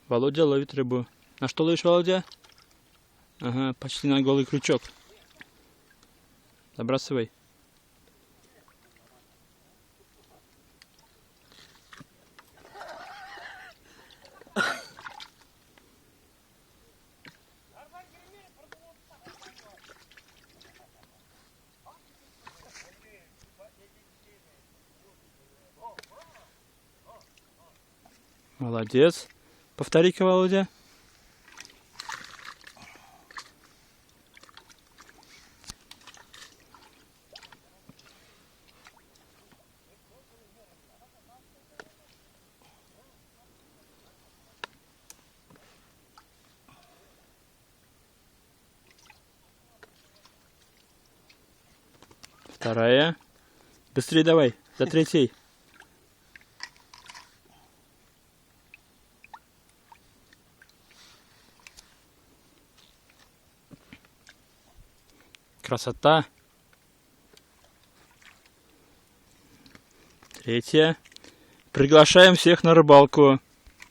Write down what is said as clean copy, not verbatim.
Володя ловит рыбу. На что ловишь, Володя? Ага, почти на голый крючок. Забрасывай. Молодец. Повтори-ка, Володя. Вторая. Быстрее давай, за третьей. Красота. Третья. Приглашаем всех на рыбалку.